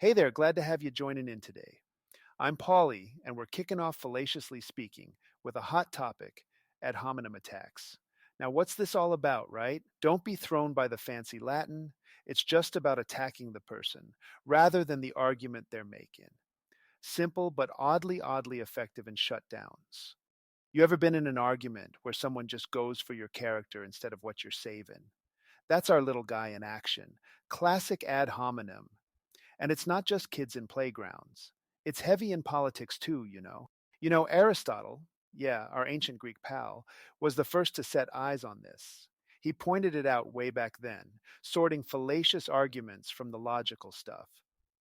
Hey there, glad to have you joining in today. I'm Paulie, and we're kicking off Fallaciously Speaking with a hot topic, Ad Hominem attacks. Now, what's this all about, right? Don't be thrown by the fancy Latin. It's just about attacking the person rather than the argument they're making. Simple but oddly effective in shutdowns. You ever been in an argument where someone just goes for your character instead of what you're saving? That's our little guy in action. Classic ad hominem. And it's not just kids in playgrounds. It's heavy in politics too, you know. Aristotle, yeah, our ancient Greek pal, was the first to set eyes on this. He pointed it out way back then, sorting fallacious arguments from the logical stuff.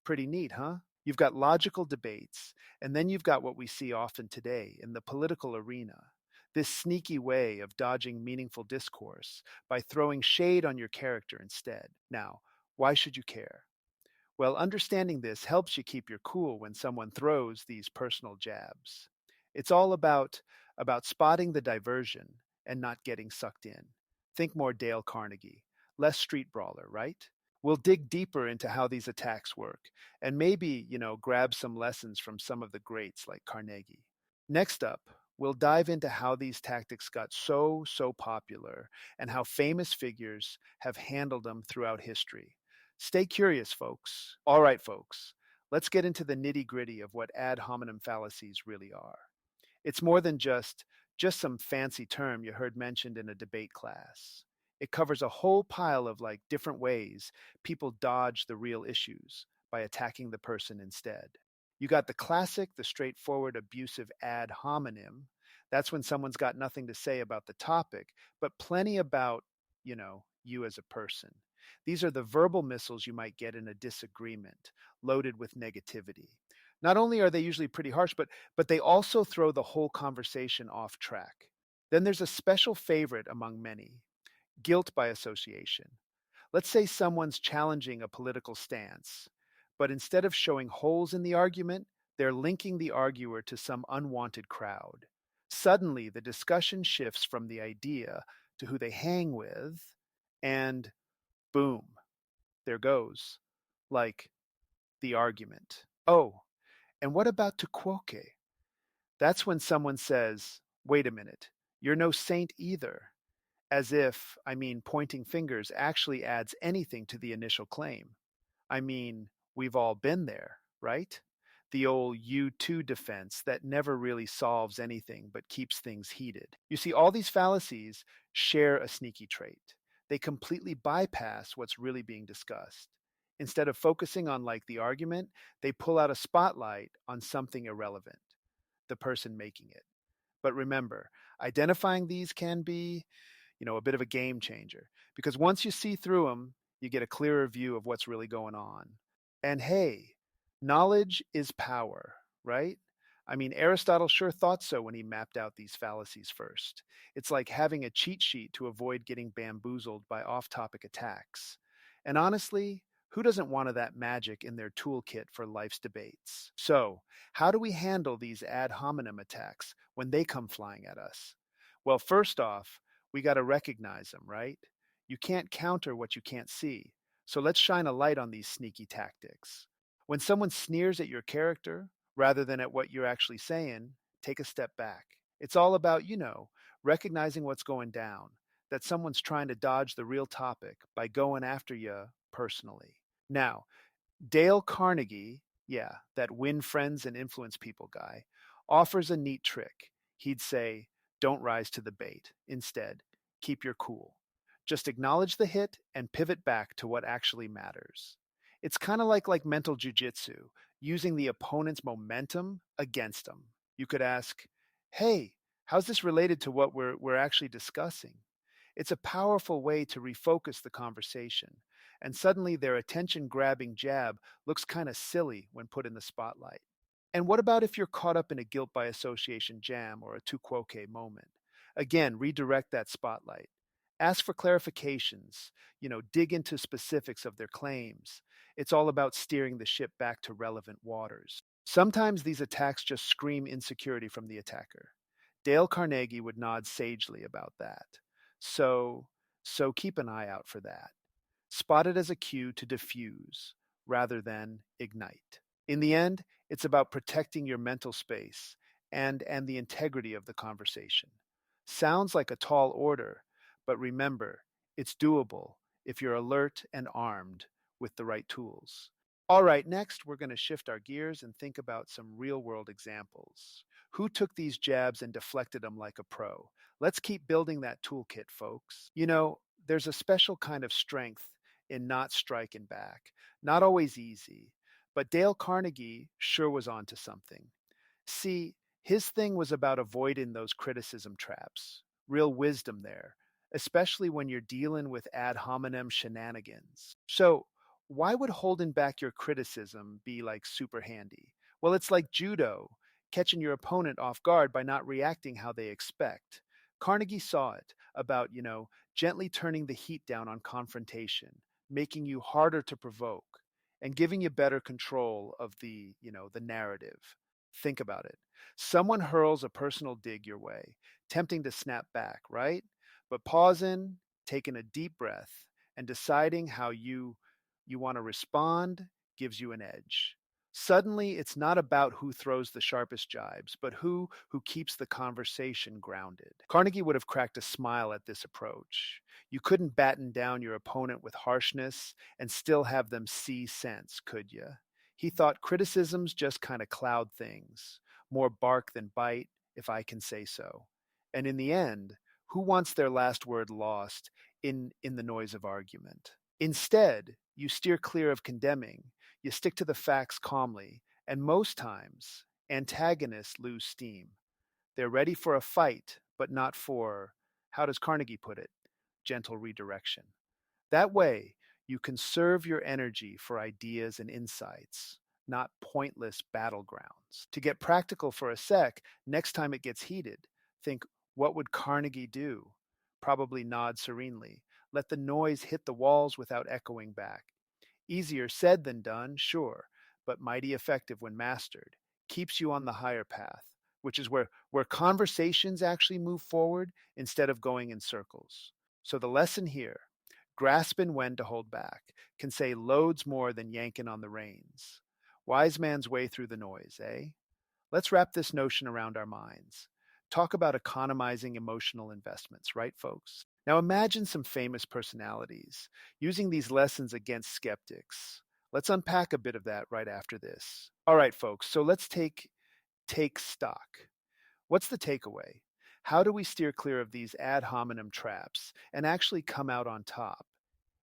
Pretty neat, huh? You've got logical debates, and then you've got what we see often today in the political arena. This sneaky way of dodging meaningful discourse by throwing shade on your character instead. Now, why should you care? Well, understanding this helps you keep your cool when someone throws these personal jabs. It's all about spotting the diversion and not getting sucked in. Think more Dale Carnegie, less street brawler, right? We'll dig deeper into how these attacks work and maybe, grab some lessons from some of the greats like Carnegie. Next up, we'll dive into how these tactics got so popular and how famous figures have handled them throughout history. Stay curious, folks. All right, folks, let's get into the nitty gritty of what ad hominem fallacies really are. It's more than just some fancy term you heard mentioned in a debate class. It covers a whole pile of different ways people dodge the real issues by attacking the person instead. You got the classic, the straightforward abusive ad hominem. That's when someone's got nothing to say about the topic, but plenty about, you as a person. These are the verbal missiles you might get in a disagreement, loaded with negativity. Not only are they usually pretty harsh, but they also throw the whole conversation off track. Then there's a special favorite among many, guilt by association. Let's say someone's challenging a political stance, but instead of showing holes in the argument, they're linking the arguer to some unwanted crowd. Suddenly, the discussion shifts from the idea to who they hang with, and boom, there goes, like the argument. Oh, and what about to quoque? That's when someone says, wait a minute, you're no saint either. As if, pointing fingers actually adds anything to the initial claim. We've all been there, right? The old you too defense that never really solves anything but keeps things heated. You see, all these fallacies share a sneaky trait. They completely bypass what's really being discussed. Instead of focusing on the argument, they pull out a spotlight on something irrelevant, the person making it. But remember, identifying these can be, a bit of a game changer because once you see through them, you get a clearer view of what's really going on. And hey, knowledge is power, right? Aristotle sure thought so when he mapped out these fallacies first. It's like having a cheat sheet to avoid getting bamboozled by off topic attacks. And honestly, who doesn't want that magic in their toolkit for life's debates? So, how do we handle these ad hominem attacks when they come flying at us? Well, first off, we got to recognize them, right? You can't counter what you can't see. So let's shine a light on these sneaky tactics. When someone sneers at your character rather than at what you're actually saying, take a step back. It's all about, recognizing what's going down, that someone's trying to dodge the real topic by going after you personally. Now, Dale Carnegie, yeah, that win friends and influence people guy, offers a neat trick. He'd say, don't rise to the bait. Instead, keep your cool. Just acknowledge the hit and pivot back to what actually matters. It's kind of like mental jujitsu, using the opponent's momentum against them. You could ask, hey, how's this related to what we're actually discussing? It's a powerful way to refocus the conversation, and suddenly their attention grabbing jab looks kind of silly when put in the spotlight. And what about if you're caught up in a guilt by association jam or a tu quoque moment? Again, redirect that spotlight. Ask for clarifications, dig into specifics of their claims. It's all about steering the ship back to relevant waters. Sometimes these attacks just scream insecurity from the attacker. Dale Carnegie would nod sagely about that. So keep an eye out for that. Spot it as a cue to diffuse, rather than ignite. In the end, it's about protecting your mental space and the integrity of the conversation. Sounds like a tall order, but remember, it's doable if you're alert and armed with the right tools. All right, next we're going to shift our gears and think about some real world examples. Who took these jabs and deflected them like a pro? Let's keep building that toolkit, folks. There's a special kind of strength in not striking back. Not always easy, but Dale Carnegie sure was onto something. See, his thing was about avoiding those criticism traps. Real wisdom there, especially when you're dealing with ad hominem shenanigans. So, why would holding back your criticism be like super handy? Well, it's like judo, catching your opponent off guard by not reacting how they expect. Carnegie saw it about, gently turning the heat down on confrontation, making you harder to provoke, and giving you better control of the narrative. Think about it. Someone hurls a personal dig your way, tempting to snap back, right? But pausing, taking a deep breath, and deciding how you want to respond gives you an edge. Suddenly, it's not about who throws the sharpest jibes, but who keeps the conversation grounded. Carnegie would have cracked a smile at this approach. You couldn't batten down your opponent with harshness and still have them see sense, could you? He thought criticisms just kind of cloud things, more bark than bite, if I can say so. And in the end, who wants their last word lost in the noise of argument? Instead, you steer clear of condemning, you stick to the facts calmly, and most times, antagonists lose steam. They're ready for a fight, but not for, how does Carnegie put it, gentle redirection. That way, you conserve your energy for ideas and insights, not pointless battlegrounds. To get practical for a sec, next time it gets heated, think, what would Carnegie do? Probably nod serenely. Let the noise hit the walls without echoing back. Easier said than done, sure, but mighty effective when mastered. Keeps you on the higher path, which is where conversations actually move forward instead of going in circles. So the lesson here, grasping when to hold back, can say loads more than yanking on the reins. Wise man's way through the noise, eh? Let's wrap this notion around our minds. Talk about economizing emotional investments, right, folks? Now imagine some famous personalities using these lessons against skeptics. Let's unpack a bit of that right after this. All right, folks, so let's take stock. What's the takeaway? How do we steer clear of these ad hominem traps and actually come out on top?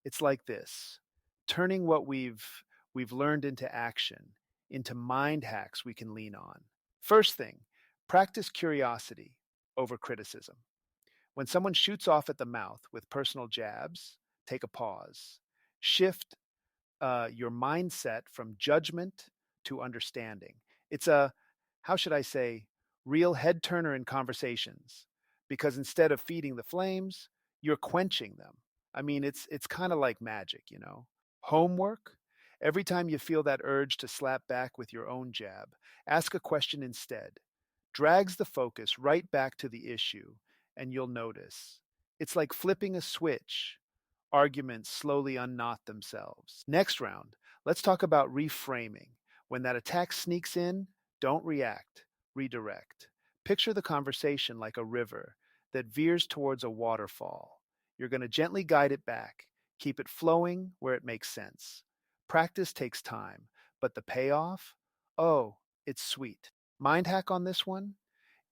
It's like this: turning what we've learned into action, into mind hacks we can lean on. First thing, practice curiosity over criticism. When someone shoots off at the mouth with personal jabs, take a pause. Shift your mindset from judgment to understanding. It's a, how should I say, real head turner in conversations, because instead of feeding the flames, you're quenching them. I mean, it's kind of like magic. Homework. Every time you feel that urge to slap back with your own jab, ask a question instead. Drags the focus right back to the issue, and you'll notice. It's like flipping a switch. Arguments slowly unknot themselves. Next round, let's talk about reframing. When that attack sneaks in, don't react, redirect. Picture the conversation like a river that veers towards a waterfall. You're going to gently guide it back, keep it flowing where it makes sense. Practice takes time, but the payoff? Oh, it's sweet. Mind hack on this one?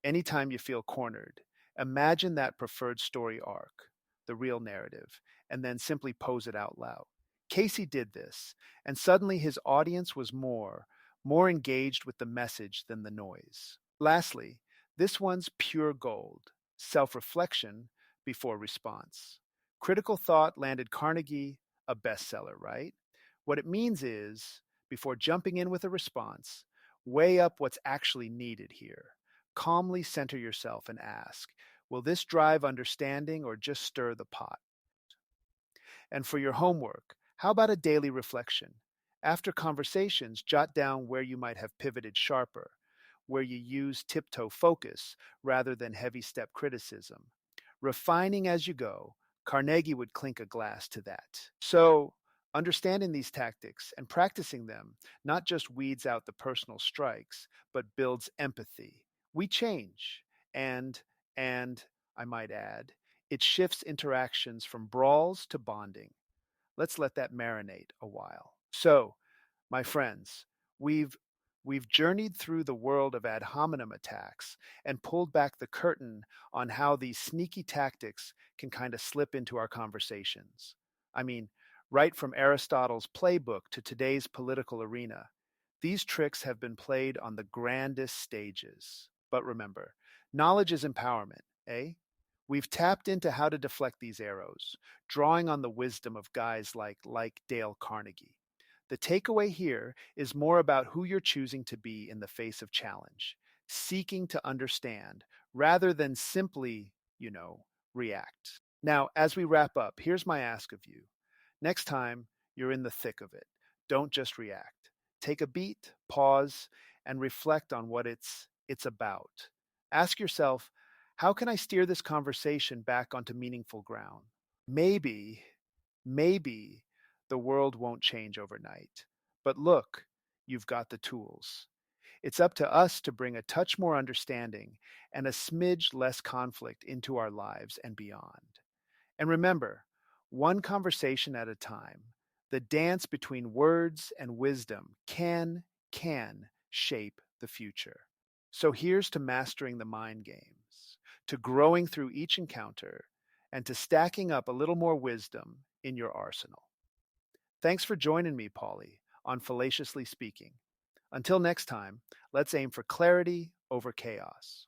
Anytime you feel cornered, imagine that preferred story arc, the real narrative, and then simply pose it out loud. Casey did this, and suddenly his audience was more engaged with the message than the noise. Lastly, this one's pure gold: self reflection before response. Critical Thought landed Carnegie a bestseller, right? What it means is, before jumping in with a response, weigh up what's actually needed here. Calmly center yourself and ask, will this drive understanding or just stir the pot? And for your homework, how about a daily reflection? After conversations, jot down where you might have pivoted sharper, where you use tiptoe focus rather than heavy step criticism. Refining as you go, Carnegie would clink a glass to that. So, Understanding these tactics and practicing them not just weeds out the personal strikes, but builds empathy. We change, and, and, I might add, it shifts interactions from brawls to bonding. Let's let that marinate a while. So, my friends, we've we've journeyed through the world of ad hominem attacks and pulled back the curtain on how these sneaky tactics can kind of slip into our conversations. I mean, right from Aristotle's playbook to today's political arena, these tricks have been played on the grandest stages. But remember, knowledge is empowerment, eh? We've tapped into how to deflect these arrows, drawing on the wisdom of guys like Dale Carnegie. The takeaway here is more about who you're choosing to be in the face of challenge, seeking to understand rather than simply, react. Now, as we wrap up, here's my ask of you. Next time you're in the thick of it, don't just react. Take a beat, pause, and reflect on what it's about. Ask yourself, how can I steer this conversation back onto meaningful ground? Maybe, maybe the world won't change overnight. But look, you've got the tools. It's up to us to bring a touch more understanding and a smidge less conflict into our lives and beyond. And remember, one conversation at a time, the dance between words and wisdom can shape the future. So here's to mastering the mind games, to growing through each encounter, and to stacking up a little more wisdom in your arsenal. Thanks for joining me, Paulie, on Fallaciously Speaking. Until next time, let's aim for clarity over chaos.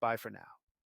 Bye for now.